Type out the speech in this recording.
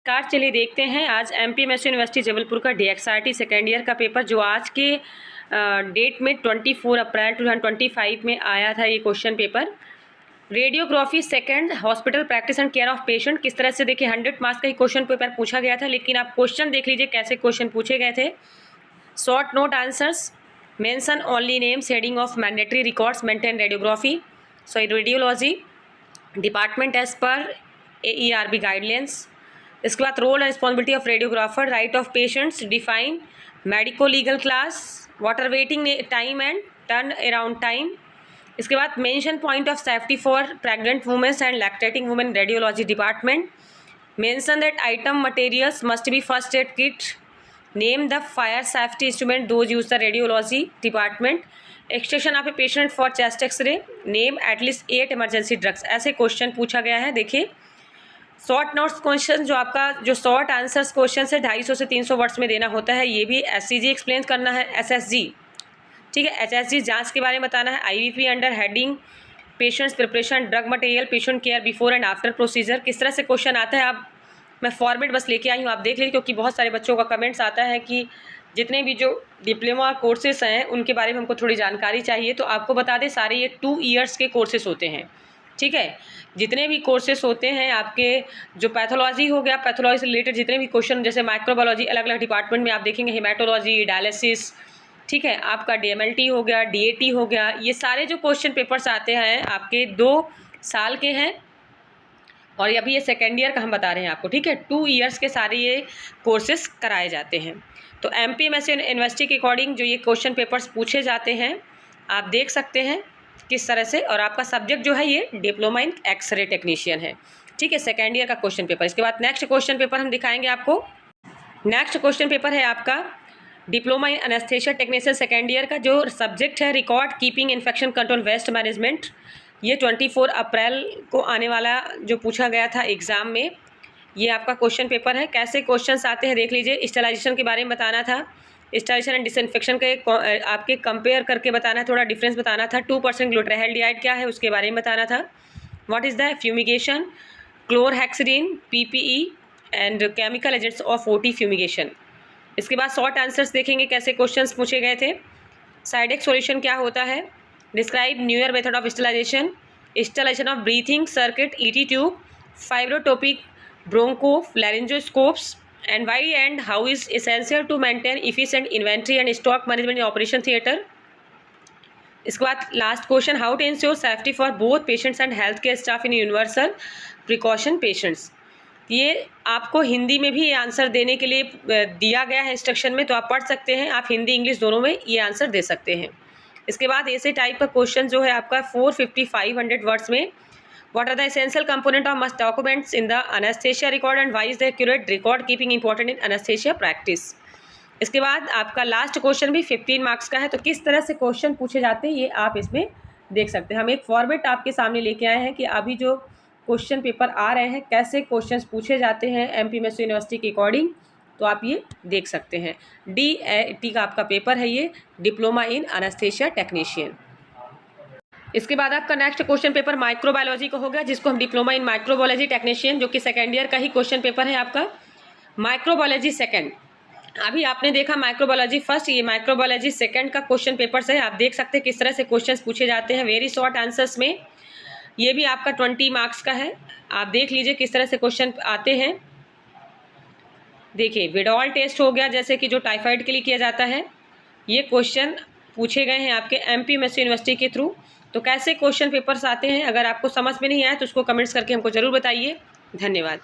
नमस्कार, चलिए देखते हैं आज एमपीएमएसयू यूनिवर्सिटी जबलपुर का डीएक्सआरटी सेकेंड ईयर का पेपर जो आज के डेट में 24 अप्रैल 2025 में आया था। ये question paper radiography second hospital practice and care of patient किस तरह से, देखिए 100 मार्क्स का ही क्वेश्चन पेपर पूछा गया था। लेकिन आप क्वेश्चन देख लीजिए कैसे क्वेश्चन पूछे गए थे। Short note answers, mention only names, heading of mandatory records maintain radiography radiology department as per AERB guidelines. इसके बाद role and responsibility of radiographer, right of patients define, medico legal class, water waiting time and turn around time. इसके बाद mention point of safety for pregnant womens and lactating women radiology department. Mention that item materials must be first aid kit. Name the fire safety instrument those use the radiology department. Extension of a patient for chest X-ray. Name at least 8 emergency drugs. ऐसे question पूछा गया है। देखिए short notes question जो short answers question है 250 से 300 words में देना होता है। ये भी SCG एक्सप्लेन करना है, SSG, ठीक है, HSG जांच के बारे में बताना है। IVP under heading patients preparation drug material patient care before and after procedure. किस तरह से क्वेश्चन आता है, आप मैं फॉर्मेट बस लेके आई हूँ, आप देख लीजिए, क्योंकि बहुत सारे बच्चों का कमेंट्स आता है कि जितने भी जो डिप्लोमा कोर्सेस हैं उनके बारे में हमको थोड़ी जानकारी चाहिए। तो आपको बता दें सारे ये 2 ईयर्स के कोर्सेस होते हैं, ठीक है। जितने भी कोर्सेस होते हैं आपके, जो पैथोलॉजी हो गया, पैथोलॉजी से रिलेटेड जितने भी क्वेश्चन, जैसे माइक्रोबायोलॉजी अलग अलग डिपार्टमेंट में आप देखेंगे, हेमाटोलॉजी, डायलिसिस, ठीक है, आपका DMLT हो गया, DAT हो गया, ये सारे जो क्वेश्चन पेपर्स आते हैं आपके 2 साल के हैं। और अभी ये सेकेंड ईयर का हम बता रहे हैं आपको, ठीक है। 2 ईयर्स के सारे ये कोर्सेस कराए जाते हैं। तो एमपीएमएसयू यूनिवर्सिटी के अकॉर्डिंग जो ये क्वेश्चन पेपर्स पूछे जाते हैं आप देख सकते हैं किस तरह से। और आपका सब्जेक्ट जो है ये डिप्लोमा इन एक्सरे टेक्नीशियन है, ठीक है, सेकेंड ईयर का क्वेश्चन पेपर। इसके बाद नेक्स्ट क्वेश्चन पेपर हम दिखाएंगे आपको। नेक्स्ट क्वेश्चन पेपर है आपका diploma in anaesthesia technician second year का, जो सब्जेक्ट है record keeping infection control waste management. ये 24 अप्रैल को आने वाला जो पूछा गया था एग्ज़ाम में, ये आपका क्वेश्चन पेपर है। कैसे क्वेश्चंस आते हैं देख लीजिए। स्टरलाइजेशन के बारे में बताना था, स्टरलाइजेशन एंड डिसइंफेक्शन के आपके कंपेयर करके बताना है, थोड़ा डिफरेंस बताना था। 2% ग्लूटाराल्डिहाइड क्या है उसके बारे में बताना था। What is the fumigation, chlorhexidine, PPE and chemical agents of OT fumigation. इसके बाद शॉर्ट आंसर्स देखेंगे कैसे क्वेश्चंस पूछे गए थे। साइडेक्स सॉल्यूशन क्या होता है, describe newer method of sterilization, sterilization of breathing circuit, ET tube, fibreoptic broncho laryngoscopes, and why and how is essential to maintain efficient inventory and stock management in operation theater। इसके बाद last question, how to ensure safety for both patients and health care staff in universal precaution patients. ये आपको हिंदी में भी ये answer देने के लिए दिया गया है इंस्ट्रक्शन में, तो आप पढ़ सकते हैं, आप हिंदी इंग्लिश दोनों में ये आंसर दे सकते हैं। इसके बाद ऐसे टाइप का क्वेश्चन जो है आपका 450-500 वर्ड्स में, what are the essential component of must documents in the anesthesia record and why is the accurate record keeping important in anesthesia practice। इसके बाद आपका लास्ट क्वेश्चन भी 15 मार्क्स का है। तो किस तरह से क्वेश्चन पूछे जाते हैं ये आप इसमें देख सकते हैं। हम एक फॉर्मेट आपके सामने लेके आए हैं कि अभी जो क्वेश्चन पेपर आ रहे हैं कैसे क्वेश्चन पूछे जाते हैं एमपीएमएसयू यूनिवर्सिटी के अकॉर्डिंग, तो आप ये देख सकते हैं। DAT का आपका पेपर है ये, डिप्लोमा इन एनेस्थीसिया टेक्नीशियन। इसके बाद आपका नेक्स्ट क्वेश्चन पेपर माइक्रोबायोलॉजी का होगा, जिसको हम डिप्लोमा इन माइक्रोबायोलॉजी टेक्नीशियन, जो कि सेकेंड ईयर का ही क्वेश्चन पेपर है आपका। माइक्रोबायोलॉजी सेकंड, अभी आपने देखा माइक्रोबायोलॉजी फर्स्ट, ये माइक्रोबायोलॉजी सेकंड का क्वेश्चन पेपर है। आप देख सकते हैं किस तरह से क्वेश्चंस पूछे जाते हैं वेरी शॉर्ट आंसर्स में। ये भी आपका 20 मार्क्स का है। आप देख लीजिए किस तरह से क्वेश्चन आते हैं। देखिए विडॉल टेस्ट हो गया, जैसे कि जो टाइफाइड के लिए किया जाता है, ये क्वेश्चन पूछे गए हैं आपके एमपीएमएसयू यूनिवर्सिटी के थ्रू। तो कैसे क्वेश्चन पेपर्स आते हैं, अगर आपको समझ में नहीं आया तो उसको कमेंट्स करके हमको ज़रूर बताइए। धन्यवाद।